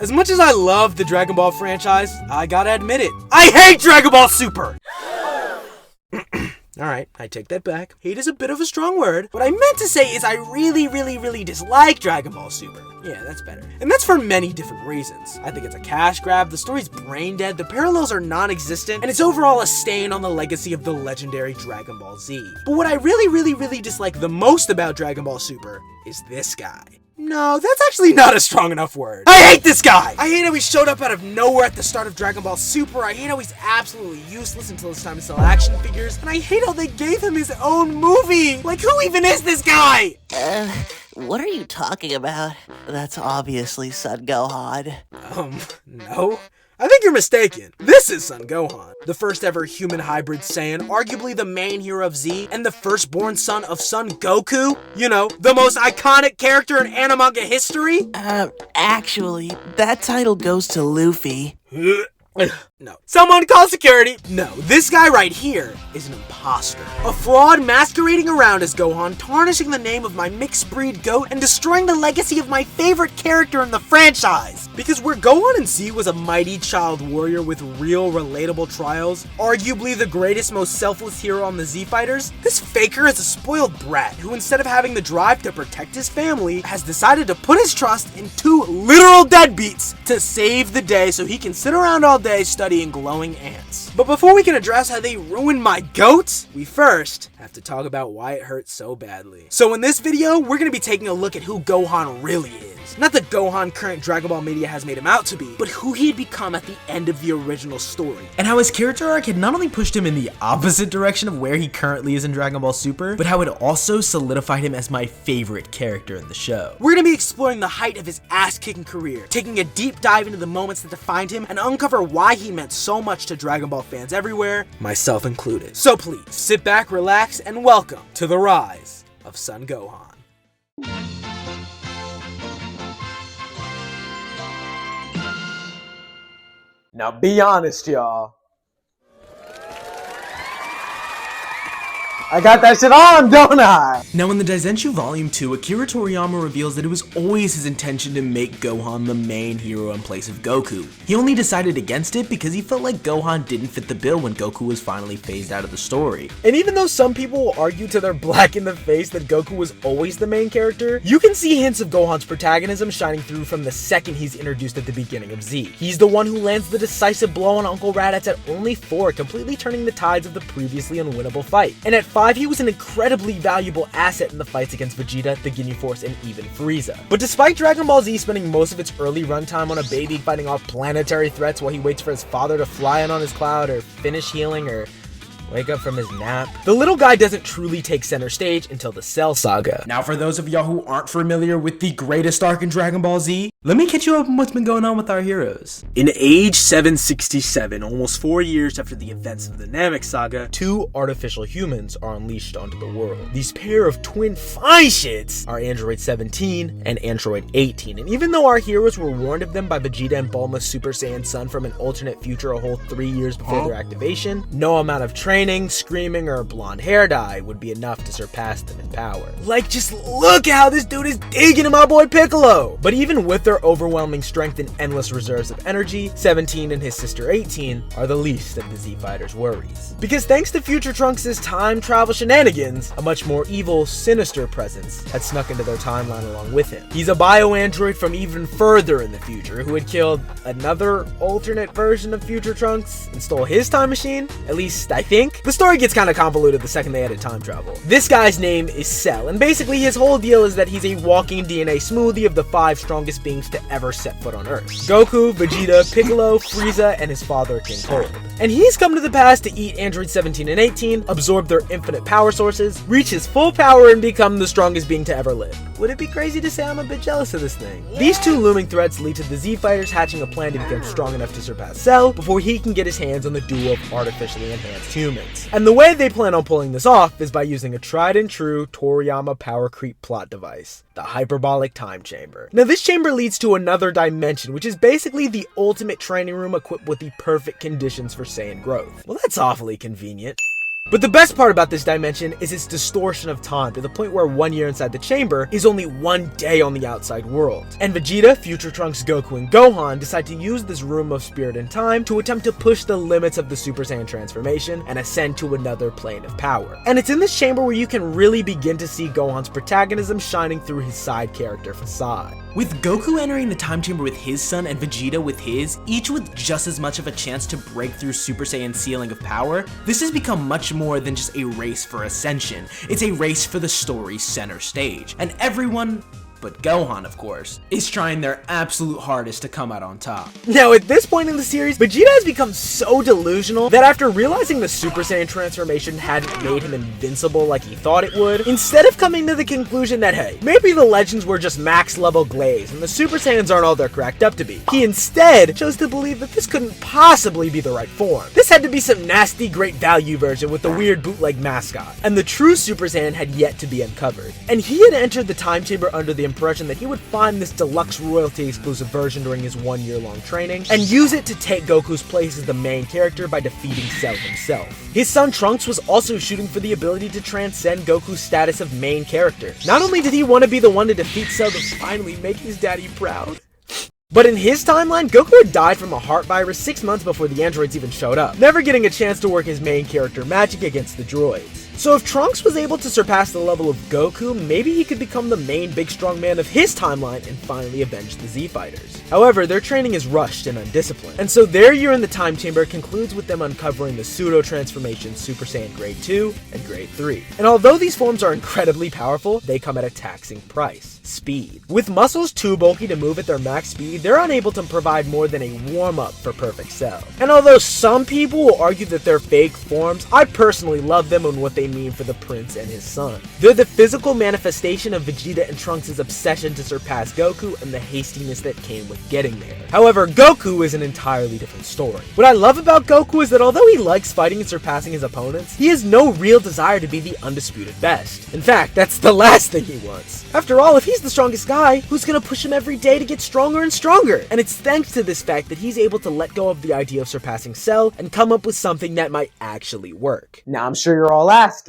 As much as I love the Dragon Ball franchise, I gotta admit it, I hate Dragon Ball Super! Alright, I take that back. Hate is a bit of a strong word. What I meant to say is I really dislike Dragon Ball Super. Yeah, that's better. And that's for many different reasons. I think it's a cash grab, the story's brain dead, the parallels are non-existent, and it's overall a stain on the legacy of the legendary Dragon Ball Z. But what I really dislike the most about Dragon Ball Super is this guy. No, that's actually not a strong enough word. I hate this guy! I hate how he showed up out of nowhere at the start of Dragon Ball Super. I hate how he's absolutely useless until it's time to sell action figures. And I hate how they gave him his own movie. Like, who even is this guy? What are you talking about? That's obviously Son Gohan. No. I think you're mistaken. This is Son Gohan, the first ever human hybrid Saiyan, arguably the main hero of Z, and the firstborn son of Son Goku. You know, the most iconic character in anime history. Actually, that title goes to Luffy. No. Someone call security! No, this guy right here is an imposter. A fraud masquerading around as Gohan, tarnishing the name of my mixed breed goat, and destroying the legacy of my favorite character in the franchise. Because where Gohan in Z was a mighty child warrior with real relatable trials, arguably the greatest, most selfless hero on the Z Fighters, this faker is a spoiled brat who, instead of having the drive to protect his family, has decided to put his trust in two literal deadbeats to save the day so he can sit around all day studying glowing ants. But before we can address how they ruined my goat, we first have to talk about why it hurts so badly. So in this video, we're going to be taking a look at who Gohan really is. Not the Gohan current Dragon Ball media has made him out to be, but who he had become at the end of the original story. And how his character arc had not only pushed him in the opposite direction of where he currently is in Dragon Ball Super, but how it also solidified him as my favorite character in the show. We're going to be exploring the height of his ass-kicking career, taking a deep dive into the moments that defined him, and uncover why he meant so much to Dragon Ball fans everywhere, myself included. So please, sit back, relax, and welcome to the rise of Son Gohan. Now be honest, y'all. I got that shit on, don't I? Now in the Daizenshu Volume 2, Akira Toriyama reveals that it was always his intention to make Gohan the main hero in place of Goku. He only decided against it because he felt like Gohan didn't fit the bill when Goku was finally phased out of the story. And even though some people will argue till they're black in the face that Goku was always the main character, you can see hints of Gohan's protagonism shining through from the second he's introduced at the beginning of Z. He's the one who lands the decisive blow on Uncle Raditz at only 4, completely turning the tides of the previously unwinnable fight. And at 5, he was an incredibly valuable asset in the fights against Vegeta, the Ginyu Force, and even Frieza. But despite Dragon Ball Z spending most of its early runtime on a baby fighting off planetary threats while he waits for his father to fly in on his cloud or finish healing or wake up from his nap, the little guy doesn't truly take center stage until the Cell Saga. Now for those of y'all who aren't familiar with the greatest arc in Dragon Ball Z, let me catch you up on what's been going on with our heroes. In age 767, almost 4 years after the events of the Namek Saga, 2 artificial humans are unleashed onto the world. These pair of twin fine shits are Android 17 and Android 18, and even though our heroes were warned of them by Vegeta and Bulma's Super Saiyan son from an alternate future a whole 3 years before their activation, no amount of training, screaming, or blonde hair dye would be enough to surpass them in power. Like, just look how this dude is digging to my boy Piccolo! But even with their overwhelming strength and endless reserves of energy, 17 and his sister 18 are the least of the Z Fighters' worries. Because thanks to Future Trunks' time travel shenanigans, a much more evil, sinister presence had snuck into their timeline along with him. He's a bio-android from even further in the future who had killed another alternate version of Future Trunks and stole his time machine, at least I think. The story gets kind of convoluted the second they added time travel. This guy's name is Cell, and basically his whole deal is that he's a walking DNA smoothie of the 5 strongest beings to ever set foot on Earth: Goku, Vegeta, Piccolo, Frieza, and his father, King Cold. And he's come to the past to eat Android 17 and 18, absorb their infinite power sources, reach his full power, and become the strongest being to ever live. Would it be crazy to say I'm a bit jealous of this thing? Yeah. These 2 looming threats lead to the Z Fighters hatching a plan to become strong enough to surpass Cell before he can get his hands on the duo of artificially enhanced humans. And the way they plan on pulling this off is by using a tried and true Toriyama power creep plot device, the hyperbolic time chamber. Now this chamber leads to another dimension, which is basically the ultimate training room equipped with the perfect conditions for Saiyan growth. Well, that's awfully convenient. But the best part about this dimension is its distortion of time, to the point where 1 year inside the chamber is only 1 day on the outside world. And Vegeta, Future Trunks, Goku, and Gohan decide to use this room of spirit and time to attempt to push the limits of the Super Saiyan transformation and ascend to another plane of power. And it's in this chamber where you can really begin to see Gohan's protagonism shining through his side character facade. With Goku entering the time chamber with his son and Vegeta with his, each with just as much of a chance to break through Super Saiyan's ceiling of power, this has become much more than just a race for ascension. It's a race for the story's center stage. And everyone, but Gohan of course, is trying their absolute hardest to come out on top. Now at this point in the series, Vegeta has become so delusional that after realizing the Super Saiyan transformation hadn't made him invincible like he thought it would, instead of coming to the conclusion that hey, maybe the legends were just max level glaze and the Super Saiyans aren't all they're cracked up to be, he instead chose to believe that this couldn't possibly be the right form. This had to be some nasty great value version with the weird bootleg mascot, and the true Super Saiyan had yet to be uncovered. And he had entered the time chamber under the impression that he would find this deluxe royalty exclusive version during his 1 year long training and use it to take Goku's place as the main character by defeating Cell himself. His son Trunks was also shooting for the ability to transcend Goku's status of main character. Not only did he want to be the one to defeat Cell to finally make his daddy proud, but in his timeline, Goku had died from a heart virus 6 months before the androids even showed up, never getting a chance to work his main character magic against the droids. So if Trunks was able to surpass the level of Goku, maybe he could become the main big strong man of his timeline and finally avenge the Z Fighters. However, their training is rushed and undisciplined, and so their year in the time chamber concludes with them uncovering the pseudo transformations Super Saiyan Grade 2 and Grade 3. And although these forms are incredibly powerful, they come at a taxing price: speed. With muscles too bulky to move at their max speed, they're unable to provide more than a warm-up for perfect Cell. And although some people will argue that they're fake forms, I personally love them and what they mean for the prince and his son. They're the physical manifestation of Vegeta and Trunks' obsession to surpass Goku and the hastiness that came with getting there. However, Goku is an entirely different story. What I love about Goku is that although he likes fighting and surpassing his opponents, he has no real desire to be the undisputed best. In fact, that's the last thing he wants. After all, if he's the strongest guy, who's gonna push him every day to get stronger and stronger? And it's thanks to this fact that he's able to let go of the idea of surpassing Cell and come up with something that might actually work. Now I'm sure you're all asking,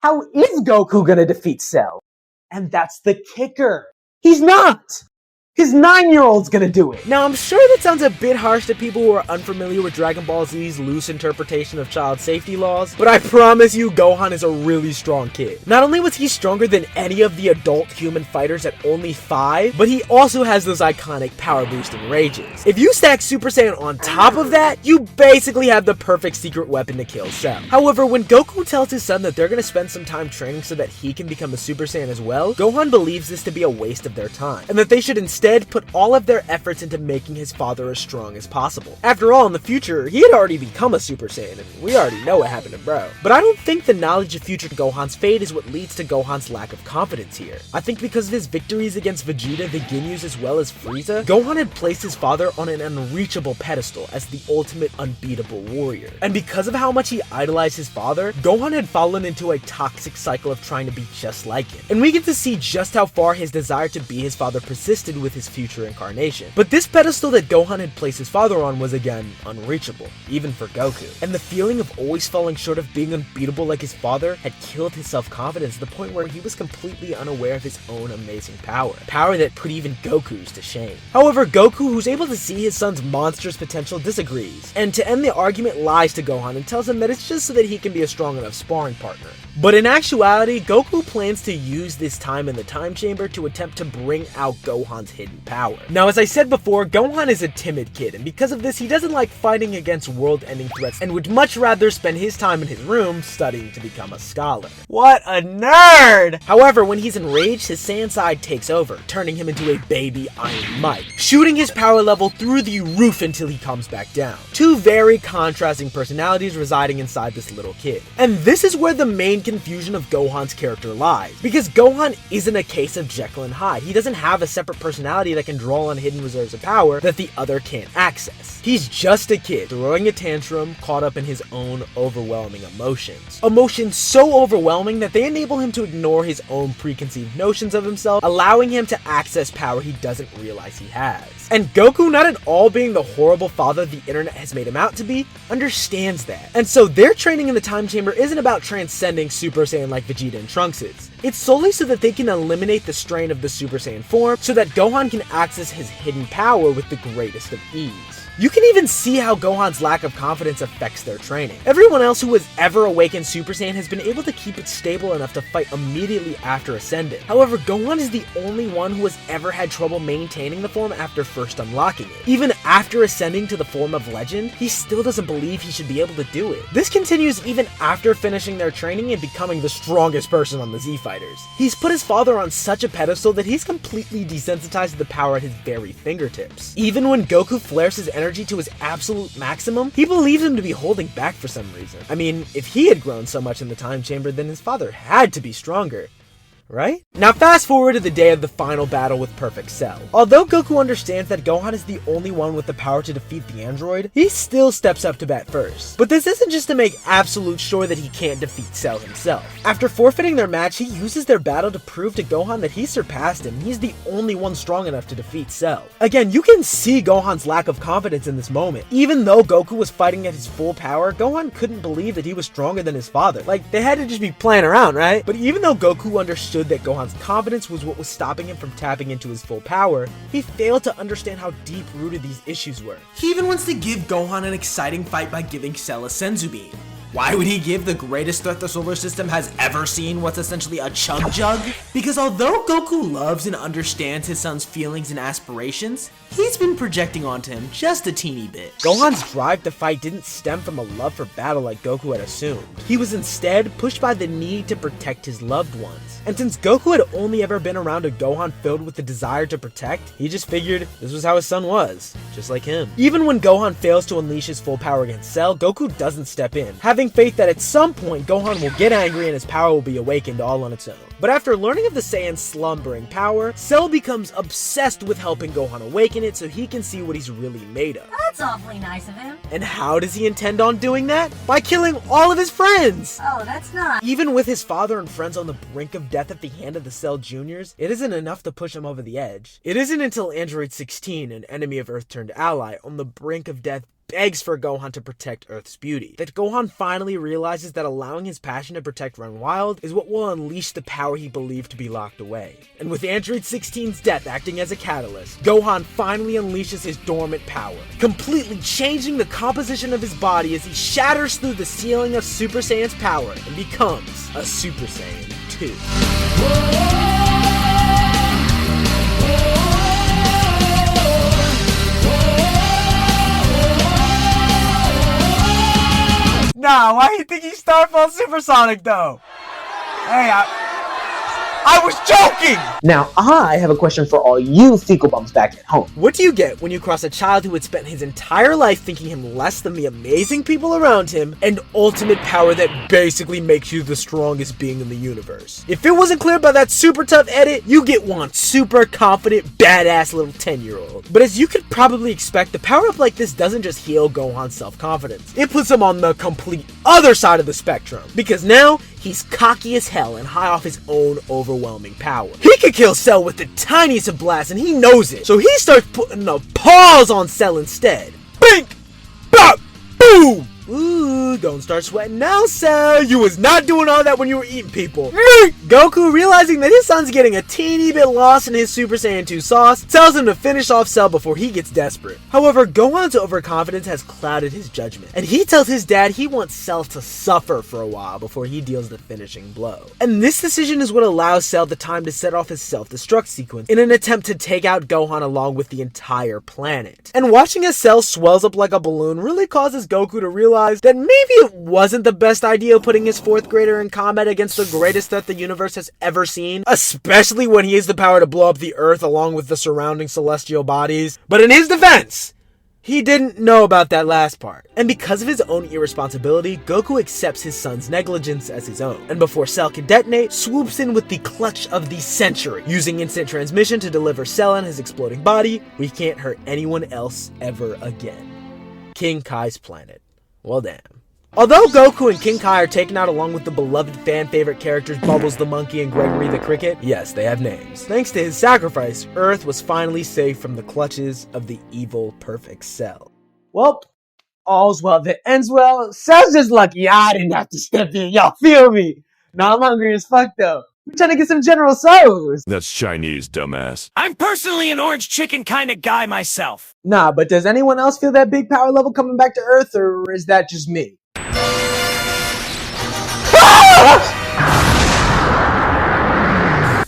how is Goku gonna defeat Cell? And that's the kicker. He's not! His 9-year-old's gonna do it. Now, I'm sure that sounds a bit harsh to people who are unfamiliar with Dragon Ball Z's loose interpretation of child safety laws, but I promise you, Gohan is a really strong kid. Not only was he stronger than any of the adult human fighters at only 5, but he also has those iconic power-boosting rages. If you stack Super Saiyan on top of that, you basically have the perfect secret weapon to kill Cell. However, when Goku tells his son that they're gonna spend some time training so that he can become a Super Saiyan as well, Gohan believes this to be a waste of their time, and that they should instead put all of their efforts into making his father as strong as possible. After all, in the future, he had already become a Super Saiyan, and we already know what happened to bro. But I don't think the knowledge of future Gohan's fate is what leads to Gohan's lack of confidence here. I think because of his victories against Vegeta, the Ginyus, as well as Frieza, Gohan had placed his father on an unreachable pedestal as the ultimate unbeatable warrior. And because of how much he idolized his father, Gohan had fallen into a toxic cycle of trying to be just like him. And we get to see just how far his desire to be his father persisted with his future incarnation. But this pedestal that Gohan had placed his father on was again unreachable, even for Goku. And the feeling of always falling short of being unbeatable like his father had killed his self-confidence to the point where he was completely unaware of his own amazing power. Power that put even Goku's to shame. However, Goku, who's able to see his son's monstrous potential, disagrees, and to end the argument lies to Gohan and tells him that it's just so that he can be a strong enough sparring partner. But in actuality, Goku plans to use this time in the time chamber to attempt to bring out Gohan's hidden power. Now, as I said before, Gohan is a timid kid, and because of this, he doesn't like fighting against world-ending threats and would much rather spend his time in his room studying to become a scholar. What a nerd! However, when he's enraged, his Saiyan side takes over, turning him into a baby Iron Mike, shooting his power level through the roof until he comes back down. Two very contrasting personalities residing inside this little kid. And this is where the main confusion of Gohan's character lies, because Gohan isn't a case of Jekyll and Hyde. He doesn't have a separate personality that can draw on hidden reserves of power that the other can't access. He's just a kid throwing a tantrum, caught up in his own overwhelming emotions. Emotions so overwhelming that they enable him to ignore his own preconceived notions of himself, allowing him to access power he doesn't realize he has. Saiyans. And Goku, not at all being the horrible father the internet has made him out to be, understands that. And so their training in the time chamber isn't about transcending Super Saiyan like Vegeta and Trunks is. It's solely so that they can eliminate the strain of the Super Saiyan form so that Gohan can access his hidden power with the greatest of ease. You can even see how Gohan's lack of confidence affects their training. Everyone else who has ever awakened Super Saiyan has been able to keep it stable enough to fight immediately after ascending. However, Gohan is the only one who has ever had trouble maintaining the form after first unlocking it. Even after ascending to the form of Legend, he still doesn't believe he should be able to do it. This continues even after finishing their training and becoming the strongest person on the Z Fighters. He's put his father on such a pedestal that he's completely desensitized to the power at his very fingertips. Even when Goku flares his energy to his absolute maximum, he believes him to be holding back for some reason. I mean, if he had grown so much in the time chamber, then his father had to be stronger. Right? Now fast forward to the day of the final battle with Perfect Cell. Although Goku understands that Gohan is the only one with the power to defeat the android, he still steps up to bat first. But this isn't just to make absolute sure that he can't defeat Cell himself. After forfeiting their match, he uses their battle to prove to Gohan that he surpassed him and he's the only one strong enough to defeat Cell. Again, you can see Gohan's lack of confidence in this moment. Even though Goku was fighting at his full power, Gohan couldn't believe that he was stronger than his father. Like, they had to just be playing around, right? But even though Goku understood that Gohan's confidence was what was stopping him from tapping into his full power, he failed to understand how deep-rooted these issues were. He even wants to give Gohan an exciting fight by giving Cell a Senzu Bean. Why would he give the greatest threat the solar system has ever seen what's essentially a chug jug? Because although Goku loves and understands his son's feelings and aspirations, he's been projecting onto him just a teeny bit. Gohan's drive to fight didn't stem from a love for battle like Goku had assumed. He was instead pushed by the need to protect his loved ones. And since Goku had only ever been around a Gohan filled with the desire to protect, he just figured this was how his son was, just like him. Even when Gohan fails to unleash his full power against Cell, Goku doesn't step in, having faith that at some point Gohan will get angry and his power will be awakened all on its own. But after learning of the Saiyan's slumbering power, Cell becomes obsessed with helping Gohan awaken it so he can see what he's really made of. That's awfully nice of him. And how does he intend on doing that? By killing all of his friends! Oh, that's not. Even with his father and friends on the brink of death at the hand of the Cell Juniors, it isn't enough to push him over the edge. It isn't until Android 16, an enemy of Earth turned ally, on the brink of death, begs for Gohan to protect Earth's beauty, that Gohan finally realizes that allowing his passion to protect run wild is what will unleash the power he believed to be locked away. And with Android 16's death acting as a catalyst, Gohan finally unleashes his dormant power, completely changing the composition of his body as he shatters through the ceiling of Super Saiyan's power and becomes a Super Saiyan 2. Nah, why do you think he's Starfall Supersonic though? Hey, I was joking! Now, I have a question for all you fecal bums back at home. What do you get when you cross a child who had spent his entire life thinking him less than the amazing people around him and ultimate power that basically makes you the strongest being in the universe? If it wasn't clear by that super tough edit, you get one super confident, badass little 10-year-old. But as you could probably expect, the power-up like this doesn't just heal Gohan's self-confidence. It puts him on the complete other side of the spectrum. Because now, he's cocky as hell and high off his own overwhelming power. He could kill Cell with the tiniest of blasts and he knows it. So he starts putting a pause on Cell instead. Bink! Bop! Boom! Ooh, don't start sweating now, Cell. You was not doing all that when you were eating people. Goku, realizing that his son's getting a teeny bit lost in his Super Saiyan 2 sauce, tells him to finish off Cell before he gets desperate. However, Gohan's overconfidence has clouded his judgment, and he tells his dad he wants Cell to suffer for a while before he deals the finishing blow. And this decision is what allows Cell the time to set off his self-destruct sequence in an attempt to take out Gohan along with the entire planet. And watching as Cell swells up like a balloon really causes Goku to realize that maybe it wasn't the best idea putting his 4th grader in combat against the greatest threat the universe has ever seen, especially when he has the power to blow up the Earth along with the surrounding celestial bodies. But in his defense, he didn't know about that last part. And because of his own irresponsibility, Goku accepts his son's negligence as his own. And before Cell can detonate, swoops in with the clutch of the century, using instant transmission to deliver Cell and his exploding body. We can't hurt anyone else ever again. King Kai's planet. Well, damn. Although Goku and King Kai are taken out along with the beloved fan favorite characters Bubbles the Monkey and Gregory the Cricket, yes, they have names. Thanks to his sacrifice, Earth was finally safe from the clutches of the evil Perfect Cell. Well, all's well that ends well. Cell's just lucky I didn't have to step in. Y'all feel me? Nah, I'm hungry as fuck though. We're trying to get some General Tso's. That's Chinese, dumbass. I'm personally an orange chicken kind of guy myself. Nah, but does anyone else feel that big power level coming back to Earth, or is that just me?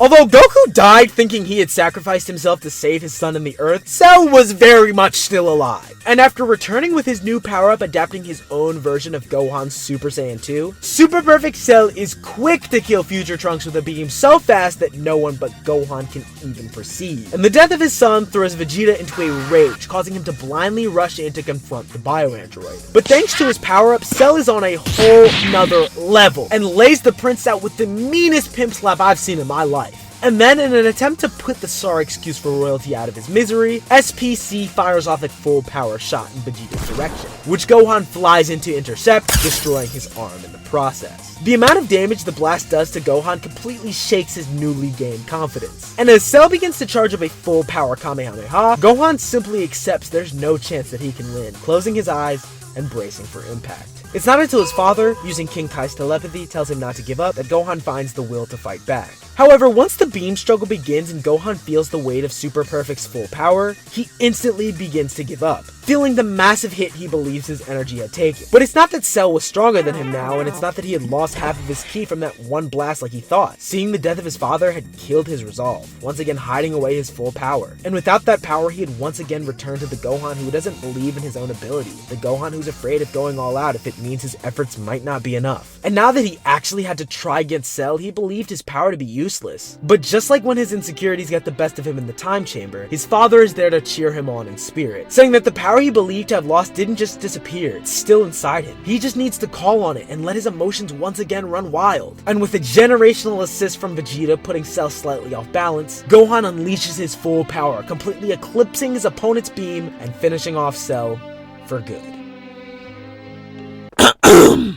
Although Goku died thinking he had sacrificed himself to save his son and the Earth, Cell was very much still alive. And after returning with his new power-up adapting his own version of Gohan's Super Saiyan 2, Super Perfect Cell is quick to kill Future Trunks with a beam so fast that no one but Gohan can even perceive. And the death of his son throws Vegeta into a rage, causing him to blindly rush in to confront the Bioandroid. But thanks to his power-up, Cell is on a whole nother level, and lays the prince out with the meanest pimp slap I've seen in my life. And then, in an attempt to put the sorry excuse for royalty out of his misery, SPC fires off a full power shot in Vegeta's direction, which Gohan flies in to intercept, destroying his arm in the process. The amount of damage the blast does to Gohan completely shakes his newly gained confidence. And as Cell begins to charge up a full power Kamehameha, Gohan simply accepts there's no chance that he can win, closing his eyes and bracing for impact. It's not until his father, using King Kai's telepathy, tells him not to give up that Gohan finds the will to fight back. However, once the beam struggle begins and Gohan feels the weight of Super Perfect's full power, he instantly begins to give up, feeling the massive hit he believes his energy had taken. But it's not that Cell was stronger than him now, and it's not that he had lost half of his ki from that one blast like he thought. Seeing the death of his father had killed his resolve, once again hiding away his full power. And without that power, he had once again returned to the Gohan who doesn't believe in his own ability, the Gohan who's afraid of going all out if it means his efforts might not be enough. And now that he actually had to try against Cell, he believed his power to be useless. But just like when his insecurities got the best of him in the time chamber, his father is there to cheer him on in spirit, saying that the power he believed to have lost didn't just disappear, it's still inside him. He just needs to call on it and let his emotions once again run wild. And with a generational assist from Vegeta putting Cell slightly off balance, Gohan unleashes his full power, completely eclipsing his opponent's beam and finishing off Cell for good.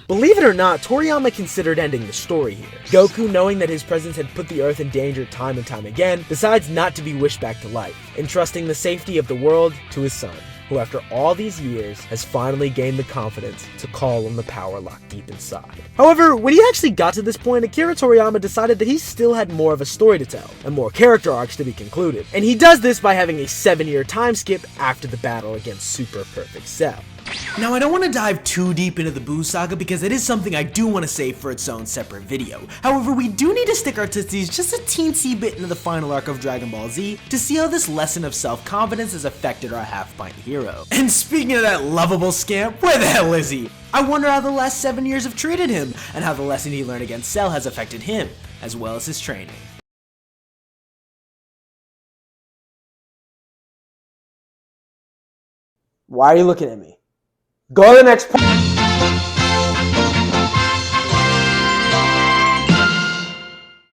Believe it or not, Toriyama considered ending the story here. Goku, knowing that his presence had put the Earth in danger time and time again, decides not to be wished back to life, entrusting the safety of the world to his son, who after all these years has finally gained the confidence to call on the power locked deep inside. However, when he actually got to this point, Akira Toriyama decided that he still had more of a story to tell, and more character arcs to be concluded. And he does this by having a 7-year time skip after the battle against Super Perfect Cell. Now, I don't want to dive too deep into the Buu Saga because it is something I do want to save for its own separate video. However, we do need to stick our tootsies just a teensy bit into the final arc of Dragon Ball Z to see how this lesson of self-confidence has affected our half-pint hero. And speaking of that lovable scamp, where the hell is he? I wonder how the last 7 years have treated him, and how the lesson he learned against Cell has affected him, as well as his training. Why are you looking at me? Go to the next point.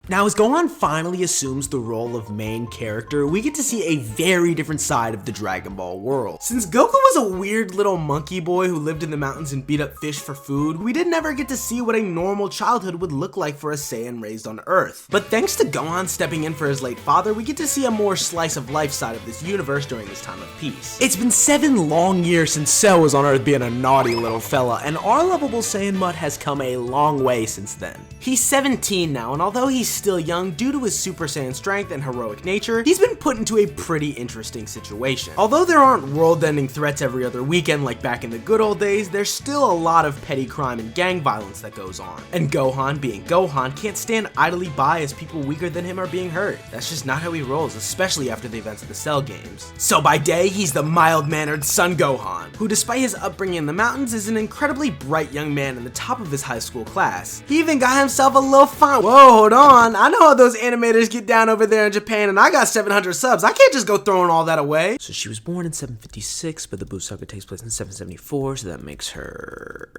Now, as Gohan finally assumes the role of main character, we get to see a very different side of the Dragon Ball world. Since Goku was a weird little monkey boy who lived in the mountains and beat up fish for food, we didn't ever get to see what a normal childhood would look like for a Saiyan raised on Earth. But thanks to Gohan stepping in for his late father, we get to see a more slice of life side of this universe during this time of peace. It's been 7 long years since Cell was on Earth being a naughty little fella, and our lovable Saiyan mutt has come a long way since then. He's 17 now, and although he's still young, due to his Super Saiyan strength and heroic nature, he's been put into a pretty interesting situation. Although there aren't world-ending threats every other weekend like back in the good old days, there's still a lot of petty crime and gang violence that goes on. And Gohan, being Gohan, can't stand idly by as people weaker than him are being hurt. That's just not how he rolls, especially after the events of the Cell games. So by day, he's the mild-mannered Son Gohan, who despite his upbringing in the mountains is an incredibly bright young man in the top of his high school class. He even got himself a little fun. Whoa, hold on, I know how those animators get down over there in Japan, and I got 700 subs. I can't just go throwing all that away. So she was born in 756, but the Buu Saga takes place in 774, so that makes her...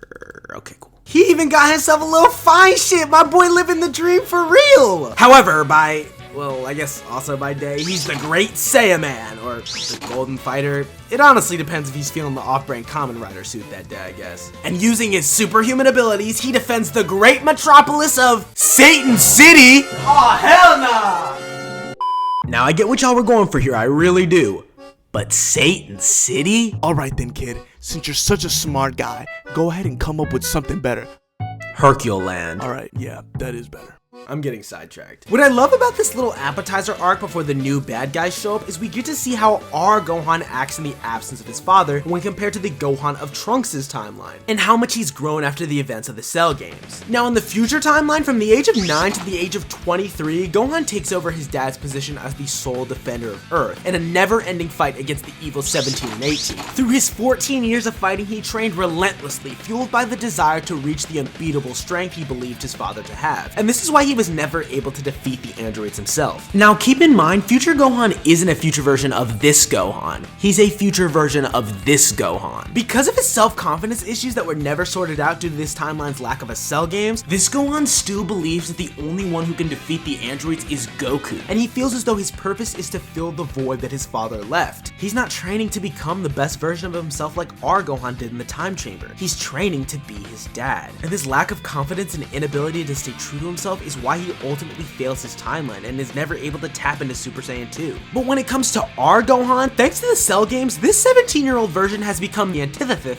okay, cool. He even got himself a little fine shit. My boy living the dream for real. However, by well, I guess also by day, he's the Great Saiyaman, or the Golden Fighter. It honestly depends if he's feeling the off-brand Kamen Rider suit that day, I guess. And using his superhuman abilities, he defends the great metropolis of Satan City. Aw, hell nah! Now, I get what y'all were going for here, I really do. But Satan City? Alright then, kid. Since you're such a smart guy, go ahead and come up with something better. Herculeland. Alright, yeah, that is better. I'm getting sidetracked. What I love about this little appetizer arc before the new bad guys show up is we get to see how our Gohan acts in the absence of his father when compared to the Gohan of Trunks' timeline, and how much he's grown after the events of the Cell games. Now in the future timeline, from the age of 9 to the age of 23, Gohan takes over his dad's position as the sole defender of Earth in a never-ending fight against the evil 17 and 18. Through his 14 years of fighting, he trained relentlessly, fueled by the desire to reach the unbeatable strength he believed his father to have. And this is why he was never able to defeat the androids himself. Now keep in mind, future Gohan isn't a future version of this Gohan. He's a future version of this Gohan. Because of his self-confidence issues that were never sorted out due to this timeline's lack of a Cell games, this Gohan still believes that the only one who can defeat the androids is Goku, and he feels as though his purpose is to fill the void that his father left. He's not training to become the best version of himself like our Gohan did in the time chamber. He's training to be his dad. And this lack of confidence and inability to stay true to himself is why he ultimately fails his timeline and is never able to tap into Super Saiyan 2. But when it comes to our Gohan, thanks to the Cell games, this 17-year-old version has become the antithesis,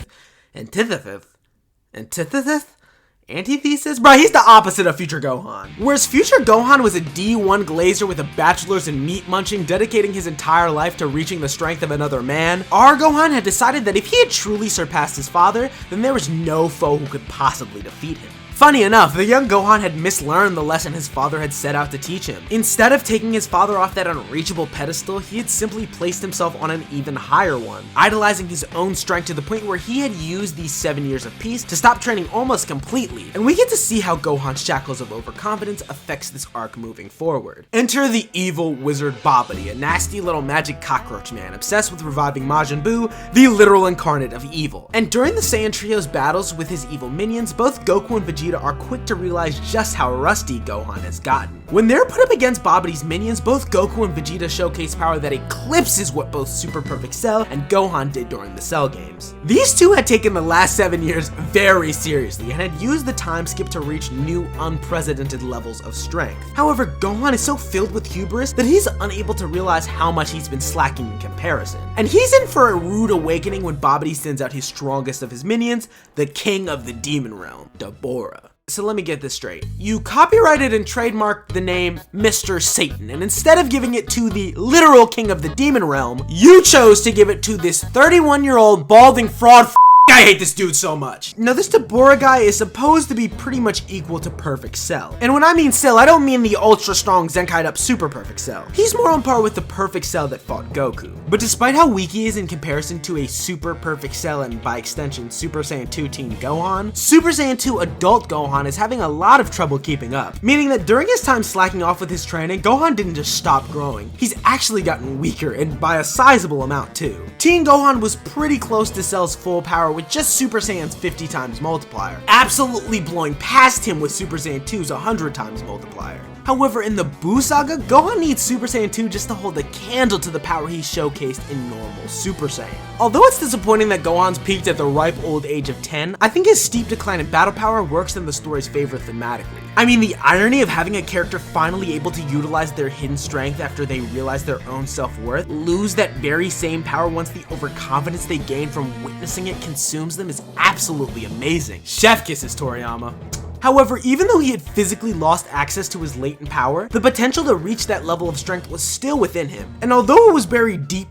bruh, he's the opposite of future Gohan. Whereas future Gohan was a D1 glazer with a bachelor's in meat munching, dedicating his entire life to reaching the strength of another man, our Gohan had decided that if he had truly surpassed his father, then there was no foe who could possibly defeat him. Funny enough, the young Gohan had mislearned the lesson his father had set out to teach him. Instead of taking his father off that unreachable pedestal, he had simply placed himself on an even higher one, idolizing his own strength to the point where he had used these 7 years of peace to stop training almost completely. And we get to see how Gohan's Shackles of Overconfidence affects this arc moving forward. Enter the evil wizard Babidi, a nasty little magic cockroach man obsessed with reviving Majin Buu, the literal incarnate of evil. And during the Saiyan Trio's battles with his evil minions, both Goku and Vegeta are quick to realize just how rusty Gohan has gotten. When they're put up against Babidi's minions, both Goku and Vegeta showcase power that eclipses what both Super Perfect Cell and Gohan did during the Cell games. These two had taken the last 7 years very seriously and had used the time skip to reach new, unprecedented levels of strength. However, Gohan is so filled with hubris that he's unable to realize how much he's been slacking in comparison. And he's in for a rude awakening when Babidi sends out his strongest of his minions, the king of the demon realm, Dabura. So let me get this straight. You copyrighted and trademarked the name Mr. Satan, and instead of giving it to the literal king of the demon realm, you chose to give it to this 31-year-old balding fraud I hate this dude so much. Now this Dabura guy is supposed to be pretty much equal to Perfect Cell. And when I mean Cell, I don't mean the ultra strong Zenkai'd up Super Perfect Cell. He's more on par with the Perfect Cell that fought Goku. But despite how weak he is in comparison to a Super Perfect Cell and by extension Super Saiyan 2 Teen Gohan, Super Saiyan 2 Adult Gohan is having a lot of trouble keeping up. Meaning that during his time slacking off with his training, Gohan didn't just stop growing. He's actually gotten weaker, and by a sizable amount too. Teen Gohan was pretty close to Cell's full power with just Super Saiyan's 50 times multiplier, absolutely blowing past him with Super Saiyan 2's 100 times multiplier. However, in the Buu Saga, Gohan needs Super Saiyan 2 just to hold a candle to the power he showcased in normal Super Saiyan. Although it's disappointing that Gohan's peaked at the ripe old age of 10, I think his steep decline in battle power works in the story's favor thematically. I mean, the irony of having a character finally able to utilize their hidden strength after they realize their own self-worth, lose that very same power once the overconfidence they gain from witnessing it consumes them is absolutely amazing. Chef kisses, Toriyama. However, even though he had physically lost access to his latent power, the potential to reach that level of strength was still within him. And although it was buried deep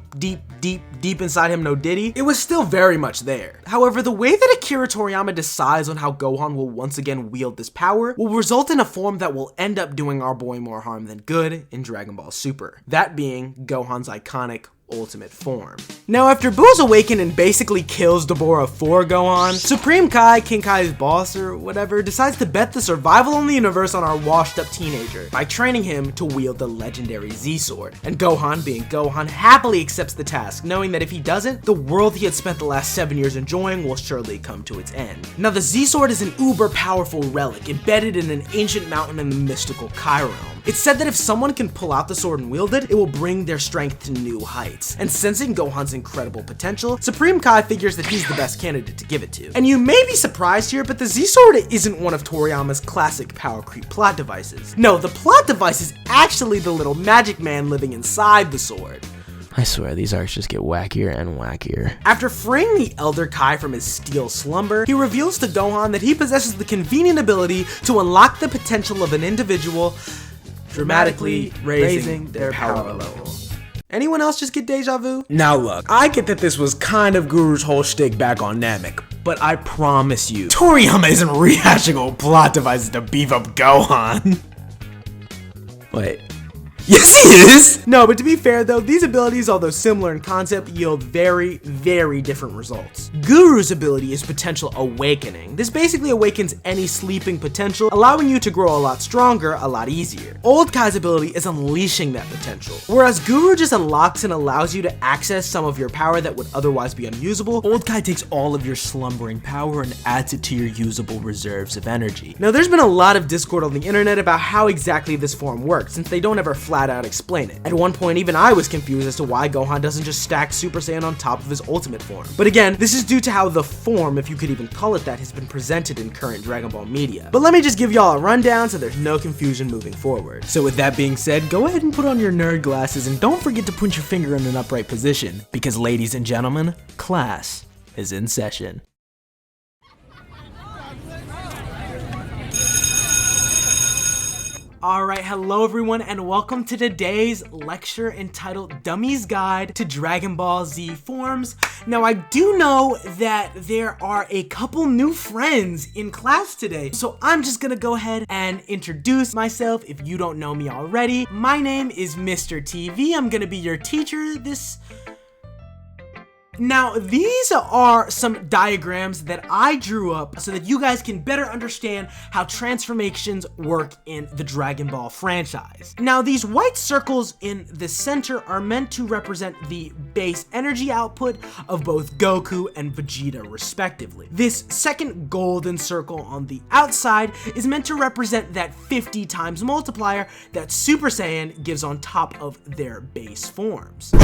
inside him, no diddy, it was still very much there. However, the way that Akira Toriyama decides on how Gohan will once again wield this power will result in a form that will end up doing our boy more harm than good in Dragon Ball Super. That being Gohan's iconic ultimate form. Now, after Boo's awakened and basically kills Dabura for Gohan, Supreme Kai, King Kai's boss or whatever, decides to bet the survival of the universe on our washed-up teenager by training him to wield the legendary Z-Sword. And Gohan, being Gohan, happily accepts the task, knowing that if he doesn't, the world he had spent the last 7 years enjoying will surely come to its end. Now, the Z-Sword is an uber-powerful relic embedded in an ancient mountain in the mystical Kai realm. It's said that if someone can pull out the sword and wield it, it will bring their strength to new heights. And sensing Gohan's incredible potential, Supreme Kai figures that he's the best candidate to give it to. And you may be surprised here, but the Z-Sword isn't one of Toriyama's classic power creep plot devices. No, the plot device is actually the little magic man living inside the sword. I swear, these arcs just get wackier and wackier. After freeing the Elder Kai from his steel slumber, he reveals to Gohan that he possesses the convenient ability to unlock the potential of an individual, dramatically raising their power level. Anyone else just get deja vu? Now look, I get that this was kind of Guru's whole shtick back on Namek, but I promise you, Toriyama isn't rehashing old plot devices to beef up Gohan. Wait. Yes, he is! No, but to be fair though, these abilities, although similar in concept, yield very, very different results. Guru's ability is Potential Awakening. This basically awakens any sleeping potential, allowing you to grow a lot stronger, a lot easier. Old Kai's ability is Unleashing that potential. Whereas Guru just unlocks and allows you to access some of your power that would otherwise be unusable, Old Kai takes all of your slumbering power and adds it to your usable reserves of energy. Now there's been a lot of discord on the internet about how exactly this form works, since they don't ever flat out explain it. At one point, even I was confused as to why Gohan doesn't just stack Super Saiyan on top of his ultimate form. But again, this is due to how the form, if you could even call it that, has been presented in current Dragon Ball media. But let me just give y'all a rundown so there's no confusion moving forward. So with that being said, go ahead and put on your nerd glasses and don't forget to put your finger in an upright position, because ladies and gentlemen, class is in session. Alright, hello everyone and welcome to today's lecture entitled Dummy's Guide to Dragon Ball Z Forms. Now I do know that there are a couple new friends in class today, so I'm just gonna go ahead and introduce myself if you don't know me already. My name is Mr. TV. I'm gonna be your teacher this... Now, these are some diagrams that I drew up so that you guys can better understand how transformations work in the Dragon Ball franchise. Now, these white circles in the center are meant to represent the base energy output of both Goku and Vegeta, respectively. This second golden circle on the outside is meant to represent that 50 times multiplier that Super Saiyan gives on top of their base forms.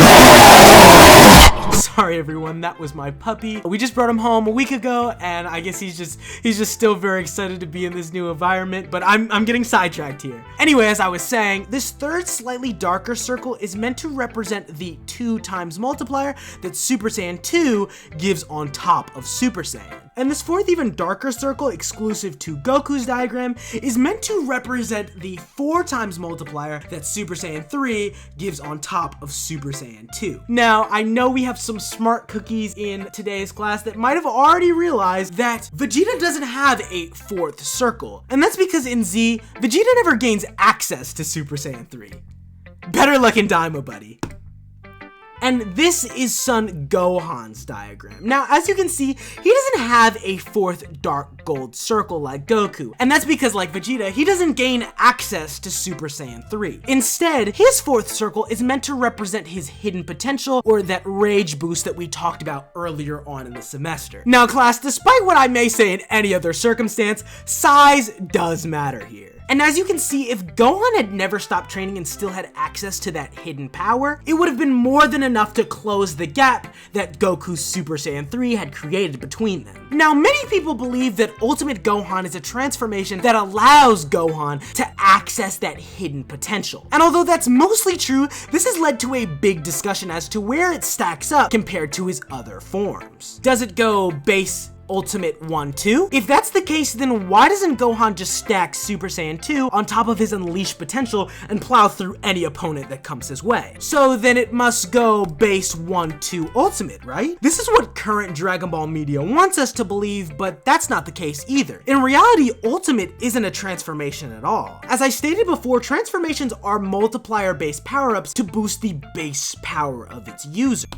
Sorry everyone, that was my puppy. We just brought him home a week ago and I guess he's just still very excited to be in this new environment, but I'm getting sidetracked here. Anyway, as I was saying, this third slightly darker circle is meant to represent the 2 times multiplier that Super Saiyan 2 gives on top of Super Saiyan. And this fourth even darker circle, exclusive to Goku's diagram, is meant to represent the 4 times multiplier that Super Saiyan 3 gives on top of Super Saiyan 2. Now, I know we have some smart cookies in today's class that might have already realized that Vegeta doesn't have a 4th circle. And that's because in Z, Vegeta never gains access to Super Saiyan 3. Better luck in Daima, buddy. And this is son Gohan's diagram. Now, as you can see, he doesn't have a 4th dark gold circle like Goku. And that's because, like Vegeta, he doesn't gain access to Super Saiyan 3. Instead, his 4th circle is meant to represent his hidden potential, or that rage boost that we talked about earlier on in the semester. Now, class, despite what I may say in any other circumstance, size does matter here. And as you can see, if Gohan had never stopped training and still had access to that hidden power, it would have been more than enough to close the gap that Goku's Super Saiyan 3 had created between them. Now, many people believe that Ultimate Gohan is a transformation that allows Gohan to access that hidden potential. And although that's mostly true, this has led to a big discussion as to where it stacks up compared to his other forms. Does it go base Ultimate 1-2? If that's the case, then why doesn't Gohan just stack Super Saiyan 2 on top of his unleashed potential and plow through any opponent that comes his way? So then it must go base 1-2 Ultimate, right? This is what current Dragon Ball media wants us to believe, but that's not the case either. In reality, Ultimate isn't a transformation at all. As I stated before, transformations are multiplier-based power-ups to boost the base power of its user.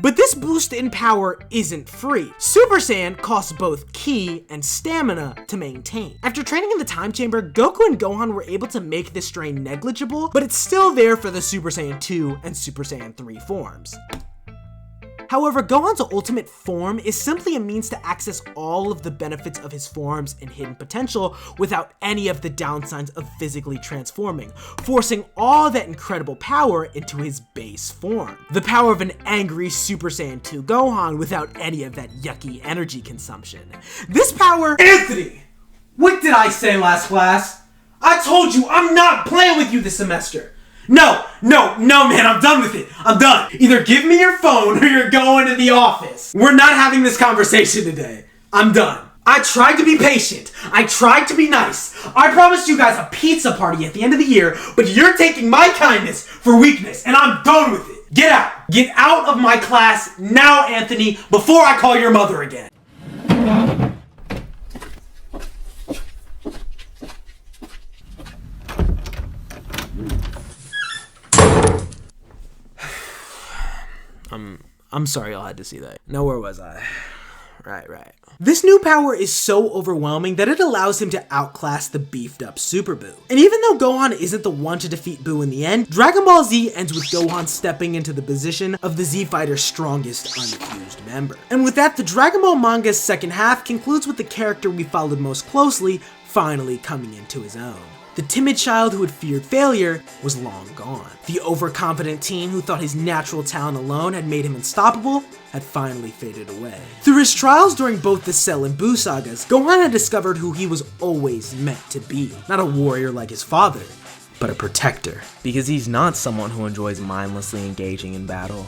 But this boost in power isn't free. Super Saiyan costs both ki and stamina to maintain. After training in the time chamber, Goku and Gohan were able to make this strain negligible, but it's still there for the Super Saiyan 2 and Super Saiyan 3 forms. However, Gohan's ultimate form is simply a means to access all of the benefits of his forms and hidden potential without any of the downsides of physically transforming, forcing all that incredible power into his base form. The power of an angry Super Saiyan 2 Gohan without any of that yucky energy consumption. This power— Anthony! What did I say last class? I told you I'm not playing with you this semester. No, man, I'm done with it. I'm done. Either give me your phone or you're going to the office. We're not having this conversation today. I'm done. I tried to be patient. I tried to be nice. I promised you guys a pizza party at the end of the year, but you're taking my kindness for weakness, and I'm done with it. Get out. Get out of my class now, Anthony, before I call your mother again. I'm sorry y'all had to see that. Now where was I? Right. This new power is so overwhelming that it allows him to outclass the beefed up Super Buu. And even though Gohan isn't the one to defeat Buu in the end, Dragon Ball Z ends with Gohan stepping into the position of the Z Fighter's strongest unaccused member. And with that, the Dragon Ball manga's second half concludes with the character we followed most closely finally coming into his own. The timid child who had feared failure was long gone. The overconfident teen who thought his natural talent alone had made him unstoppable had finally faded away. Through his trials during both the Cell and Buu sagas, Gohan had discovered who he was always meant to be. Not a warrior like his father, but a protector. Because he's not someone who enjoys mindlessly engaging in battle,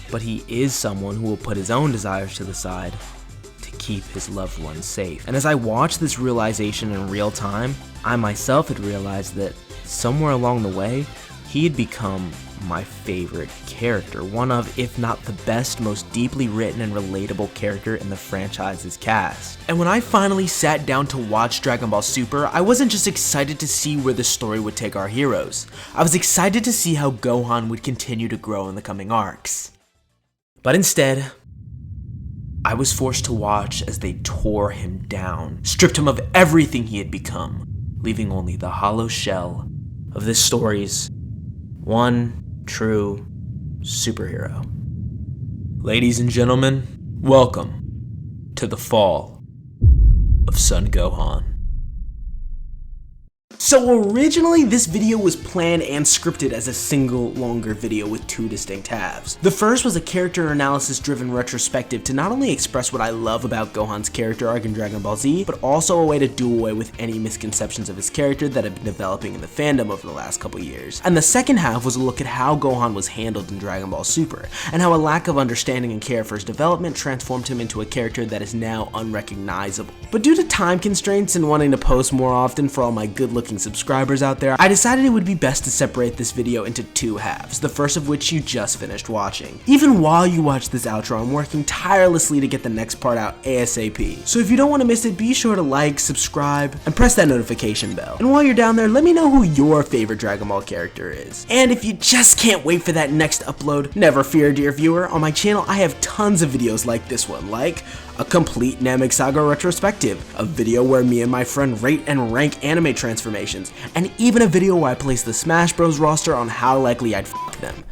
but he is someone who will put his own desires to the side to keep his loved ones safe. And as I watched this realization in real time, I myself had realized that somewhere along the way, he had become my favorite character. One of, if not the best, most deeply written and relatable character in the franchise's cast. And when I finally sat down to watch Dragon Ball Super, I wasn't just excited to see where the story would take our heroes. I was excited to see how Gohan would continue to grow in the coming arcs. But instead, I was forced to watch as they tore him down, stripped him of everything he had become, leaving only the hollow shell of this story's one true superhero. Ladies and gentlemen, welcome to the fall of Son Gohan. So originally, this video was planned and scripted as a single longer video with two distinct halves. The first was a character analysis driven retrospective to not only express what I love about Gohan's character arc in Dragon Ball Z, but also a way to do away with any misconceptions of his character that had been developing in the fandom over the last couple years. And the second half was a look at how Gohan was handled in Dragon Ball Super, and how a lack of understanding and care for his development transformed him into a character that is now unrecognizable. But due to time constraints and wanting to post more often for all my good-looking subscribers out there, I decided it would be best to separate this video into two halves, the first of which you just finished watching. Even while you watch this outro, I'm working tirelessly to get the next part out ASAP. So if you don't want to miss it, be sure to like, subscribe, and press that notification bell. And while you're down there, let me know who your favorite Dragon Ball character is. And if you just can't wait for that next upload, never fear, dear viewer, on my channel I have tons of videos like this one, like a complete Namek Saga retrospective, a video where me and my friend rate and rank anime transformations, and even a video where I place the Smash Bros roster on how likely I'd f them.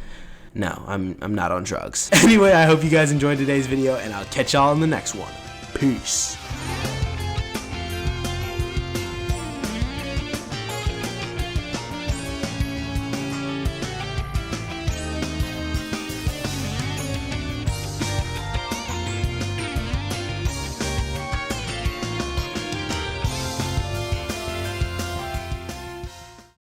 No, I'm not on drugs. Anyway, I hope you guys enjoyed today's video, and I'll catch y'all in the next one. Peace.